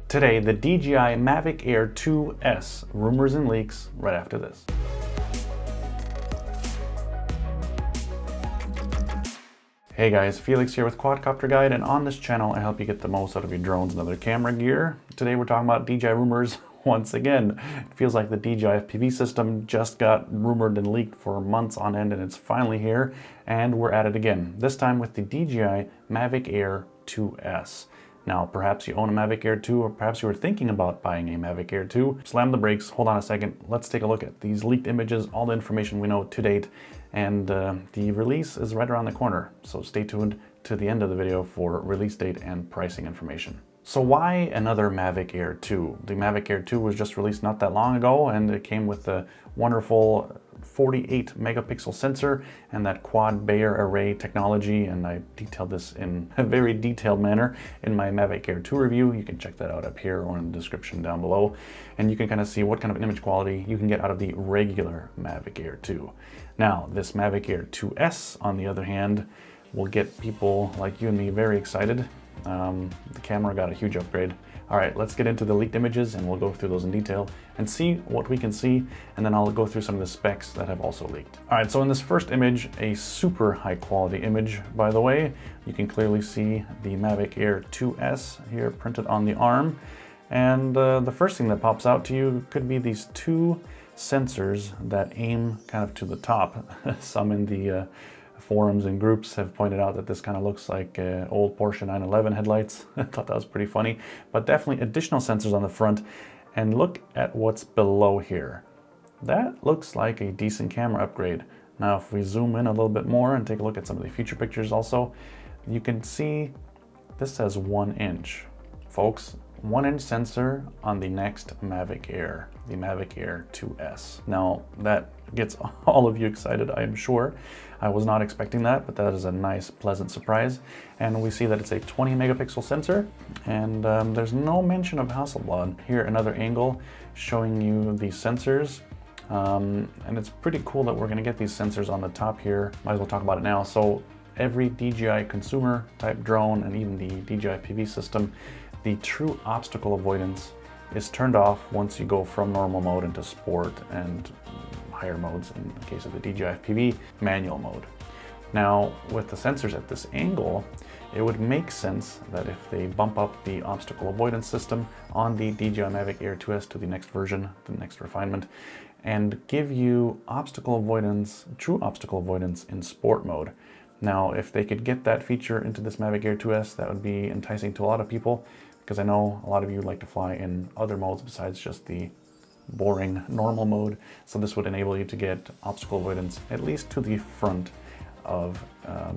Today, the DJI Mavic Air 2S, rumors and leaks right after this. Hey guys, Felix here with Quadcopterguide, and on this channel I help you get the most out of your drones and other camera gear. Today we're talking about DJI rumors once again. It feels like the DJI FPV system just got rumored and leaked for months on end, and it's finally here, and we're at it again. This time with the DJI Mavic Air 2S. Now, perhaps you own a Mavic Air 2, or perhaps you were thinking about buying a Mavic Air 2. Slam the brakes, hold on a second. Let's take a look at these leaked images, all the information we know to date, and the release is right around the corner. So stay tuned to the end of the video for release date and pricing information. So why another Mavic Air 2? The Mavic Air 2 was just released not that long ago, and it came with the wonderful 48 megapixel sensor and that quad Bayer array technology, and I detailed this in a very detailed manner in my Mavic Air 2 review. You can check that out up here or in the description down below, and you can kind of see what kind of image quality you can get out of the regular Mavic Air 2. Now, this Mavic Air 2S, on the other hand, will get people like you and me very excited. The camera got a huge upgrade. All right, let's get into the leaked images and we'll go through those in detail and see what we can see, and then I'll go through some of the specs that have also leaked. All right, so in this first image, a super high quality image, by the way, you can clearly see the Mavic Air 2S here printed on the arm. And the first thing that pops out to you could be these two sensors that aim kind of to the top. Some in the forums and groups have pointed out that this kind of looks like old Porsche 911 headlights. I thought that was pretty funny, but definitely additional sensors on the front. And look at what's below here. That looks like a decent camera upgrade. Now, if we zoom in a little bit more and take a look at some of the future pictures also, you can see this says 1 inch. Folks, 1 inch sensor on the next Mavic Air, the Mavic Air 2S. Now, that gets all of you excited, I am sure. I was not expecting that, but that is a nice, pleasant surprise. And we see that it's a 20 megapixel sensor, and there's no mention of Hasselblad. Here, another angle showing you the sensors. And it's pretty cool that we're gonna get these sensors on the top here. Might as well talk about it now. So every DJI consumer type drone and even the DJI FPV system, the true obstacle avoidance is turned off once you go from normal mode into sport and higher modes, in the case of the DJI FPV, manual mode. Now, with the sensors at this angle, it would make sense that if they bump up the obstacle avoidance system on the DJI Mavic Air 2S to the next version, the next refinement, and give you obstacle avoidance, true obstacle avoidance in sport mode. Now, if they could get that feature into this Mavic Air 2S, that would be enticing to a lot of people, because I know a lot of you like to fly in other modes besides just the boring normal mode. So this would enable you to get obstacle avoidance at least to the front of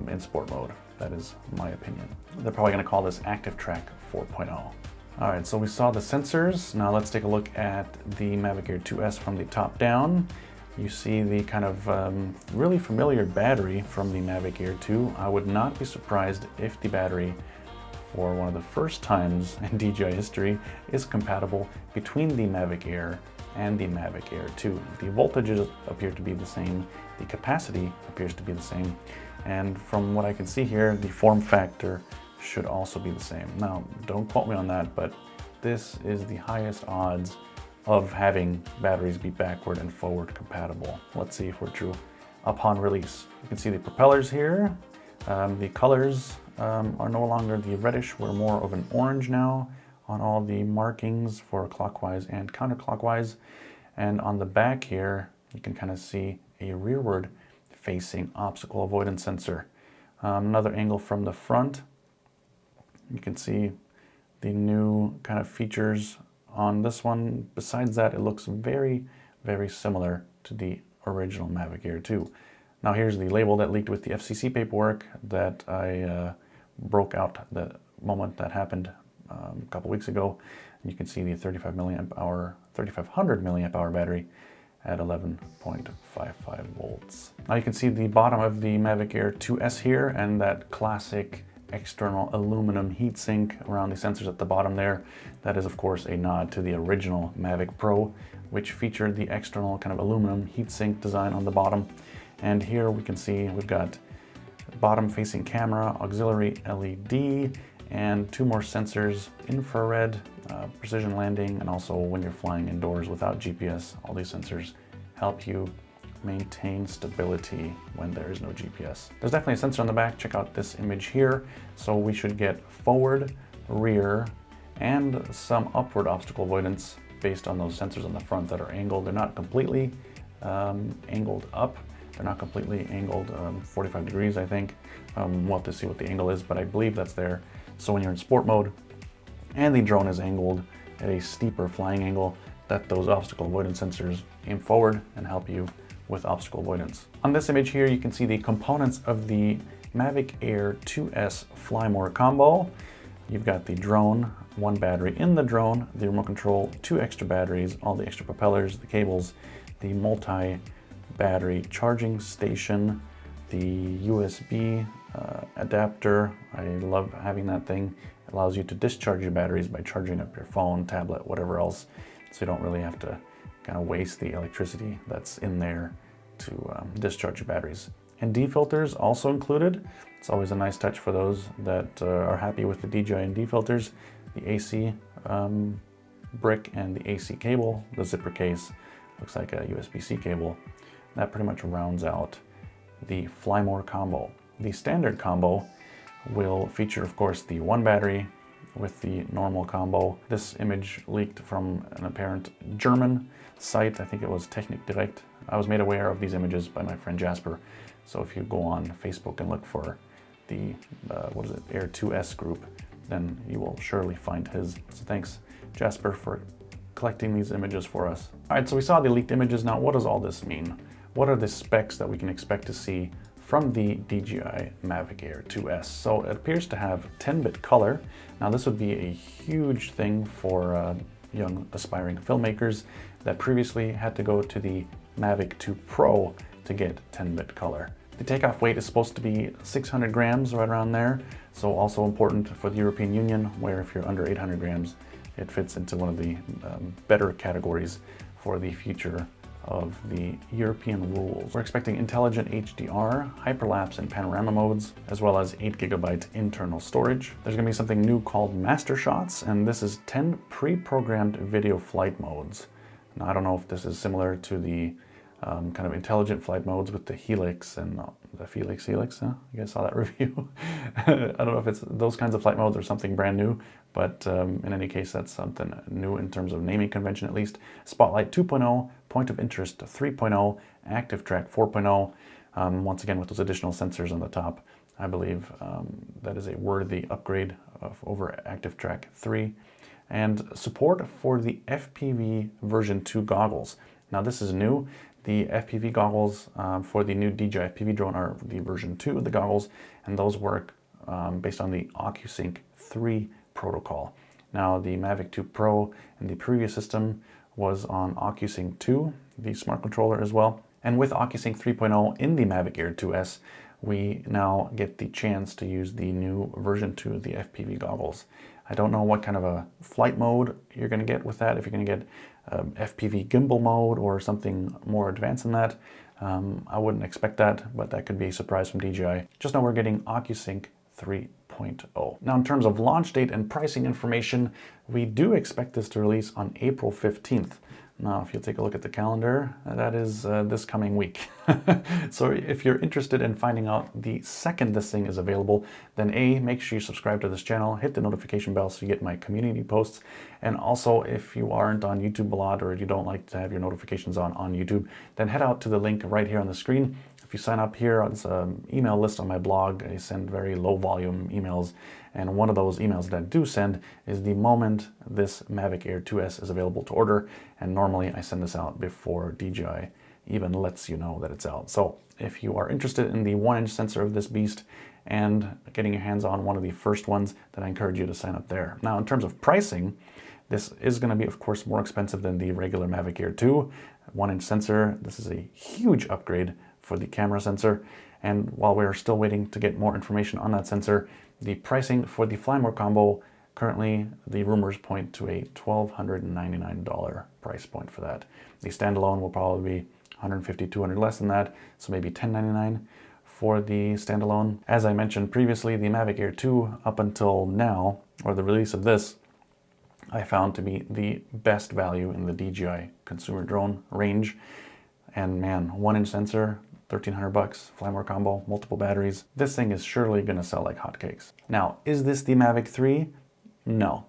in sport mode. That is my opinion. They're probably going to call this Active Track 4.0. All right, so we saw the sensors. Now let's take a look at the Mavic Air 2S from the top down. You see the kind of really familiar battery from the Mavic Air 2. I would not be surprised if the battery, for one of the first times in DJI history, is compatible between the Mavic Air and the Mavic Air 2. The voltages appear to be the same, the capacity appears to be the same, and from what I can see here, the form factor should also be the same. Now, don't quote me on that, but this is the highest odds of having batteries be backward and forward compatible. Let's see if we're true upon release. You can see the propellers here. The colors are no longer the reddish, we're more of an orange now on all the markings for clockwise and counterclockwise. And on the back here, you can kind of see a rearward facing obstacle avoidance sensor. Another angle from the front, you can see the new kind of features on this one. Besides that, it looks very, very similar to the original Mavic Air 2. Now here's the label that leaked with the FCC paperwork that I broke out the moment that happened a couple weeks ago. You can see the 3500 milliamp hour battery at 11.55 volts. Now you can see the bottom of the Mavic Air 2S here, and that classic external aluminum heatsink around the sensors at the bottom there. That is of course a nod to the original Mavic Pro, which featured the external kind of aluminum heatsink design on the bottom. And here we can see we've got bottom facing camera, auxiliary LED, and 2 more sensors, infrared, precision landing, and also when you're flying indoors without GPS. All these sensors help you maintain stability when there is no GPS. There's definitely a sensor on the back. Check out this image here. So we should get forward, rear, and some upward obstacle avoidance based on those sensors on the front that are angled. They're not completely angled up. They're not completely angled 45 degrees, I think. We'll have to see what the angle is, but I believe that's there. So when you're in sport mode and the drone is angled at a steeper flying angle, that those obstacle avoidance sensors aim forward and help you with obstacle avoidance. On this image here, you can see the components of the Mavic Air 2S Fly More combo. You've got the drone, 1 battery in the drone, the remote control, 2 extra batteries, all the extra propellers, the cables, the multi-battery charging station, the USB adapter. I love having that thing. It allows you to discharge your batteries by charging up your phone, tablet, whatever else, so you don't really have to kind of waste the electricity that's in there to discharge your batteries. ND filters also included. It's always a nice touch for those that are happy with the DJI ND filters. The AC brick and the AC cable, the zipper case, looks like a USB-C cable. That pretty much rounds out the Fly More combo. The standard combo will feature, of course, the 1 battery with the normal combo. This image leaked from an apparent German site. I think it was Technik Direct. I was made aware of these images by my friend Jasper. So if you go on Facebook and look for the, Air 2S group, then you will surely find his. So thanks, Jasper, for collecting these images for us. All right, so we saw the leaked images. Now, what does all this mean? What are the specs that we can expect to see from the DJI Mavic Air 2S? So it appears to have 10-bit color. Now this would be a huge thing for young aspiring filmmakers that previously had to go to the Mavic 2 Pro to get 10-bit color. The takeoff weight is supposed to be 600 grams, right around there. So also important for the European Union, where if you're under 800 grams, it fits into one of the better categories for the future of the European rules. We're expecting intelligent HDR, hyperlapse and panorama modes, as well as 8 GB internal storage. There's gonna be something new called Master Shots, and this is 10 pre-programmed video flight modes. Now, I don't know if this is similar to the kind of intelligent flight modes with the Helix and the Felix Helix, huh? You guys saw that review? I don't know if it's those kinds of flight modes or something brand new, but in any case, that's something new in terms of naming convention at least. Spotlight 2.0, Point of Interest 3.0, Active Track 4.0, once again with those additional sensors on the top. I believe that is a worthy upgrade over Active Track 3. And support for the FPV version 2 goggles. Now this is new. The FPV goggles for the new DJI FPV drone are the version 2 of the goggles, and those work based on the OcuSync 3 protocol. Now the Mavic 2 Pro and the previous system was on OcuSync 2, the smart controller as well. And with OcuSync 3.0 in the Mavic Air 2S, we now get the chance to use the new version 2 of the FPV goggles. I don't know what kind of a flight mode you're going to get with that, if you're going to get FPV gimbal mode or something more advanced than that. I wouldn't expect that, but that could be a surprise from DJI. Just know we're getting OcuSync 3.0. Now, in terms of launch date and pricing information, we do expect this to release on April 15th. Now, if you take a look at the calendar, that is this coming week. So if you're interested in finding out the second this thing is available, then make sure you subscribe to this channel, hit the notification bell so you get my community posts. And also, if you aren't on YouTube a lot or you don't like to have your notifications on YouTube, then head out to the link right here on the screen. If you sign up here, it's an email list on my blog. I send very low volume emails, and one of those emails that I do send is the moment this Mavic Air 2S is available to order, and normally I send this out before DJI even lets you know that it's out. So if you are interested in the 1-inch sensor of this beast and getting your hands on one of the first ones, then I encourage you to sign up there. Now, in terms of pricing, this is going to be, of course, more expensive than the regular Mavic Air 2. 1-inch sensor, this is a huge upgrade for the camera sensor. And while we're still waiting to get more information on that sensor, the pricing for the Fly More combo, currently the rumors point to a $1,299 price point for that. The standalone will probably be $150, $200 less than that, so maybe $1,099 for the standalone. As I mentioned previously, the Mavic Air 2 up until now, or the release of this, I found to be the best value in the DJI consumer drone range. And man, 1-inch sensor, 1,300 bucks, fly more combo, multiple batteries. This thing is surely gonna sell like hotcakes. Now, is this the Mavic 3? No.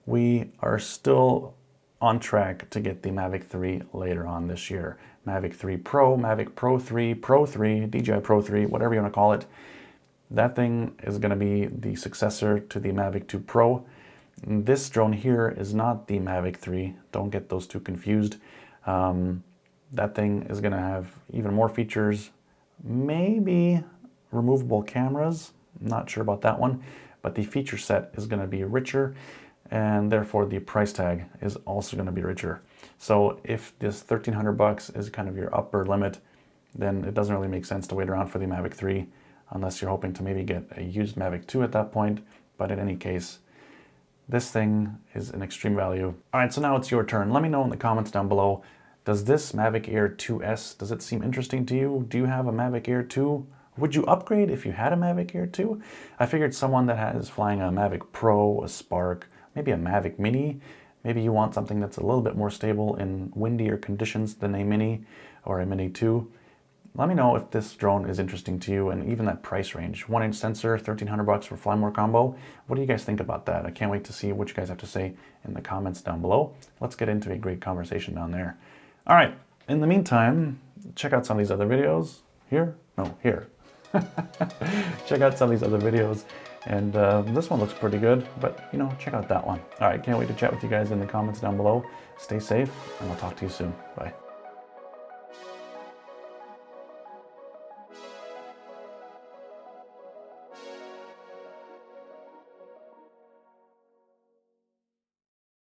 We are still on track to get the Mavic 3 later on this year. Mavic 3 Pro, Mavic Pro 3, Pro 3, DJI Pro 3, whatever you want to call it. That thing is going to be the successor to the Mavic 2 Pro. This drone here is not the Mavic 3. Don't get those two confused. That thing is going to have even more features, maybe removable cameras. I'm not sure about that one, but the feature set is going to be richer, and therefore the price tag is also going to be richer. So if this 1,300 bucks is kind of your upper limit, then it doesn't really make sense to wait around for the Mavic 3 unless you're hoping to maybe get a used Mavic 2 at that point. But in any case, this thing is an extreme value. All right, so now it's your turn. Let me know in the comments down below, does this Mavic Air 2S, does it seem interesting to you? Do you have a Mavic Air 2? Would you upgrade if you had a Mavic Air 2? I figured someone that is flying a Mavic Pro, a Spark, maybe a Mavic Mini, maybe you want something that's a little bit more stable in windier conditions than a Mini or a Mini 2. Let me know if this drone is interesting to you, and even that price range. 1-inch sensor, 1,300 bucks for fly more combo. What do you guys think about that? I can't wait to see what you guys have to say in the comments down below. Let's get into a great conversation down there. All right, in the meantime, check out some of these other videos. Here? No, here. Check out some of these other videos. And this one looks pretty good, but you know, check out that one. All right, can't wait to chat with you guys in the comments down below. Stay safe, and I'll talk to you soon. Bye.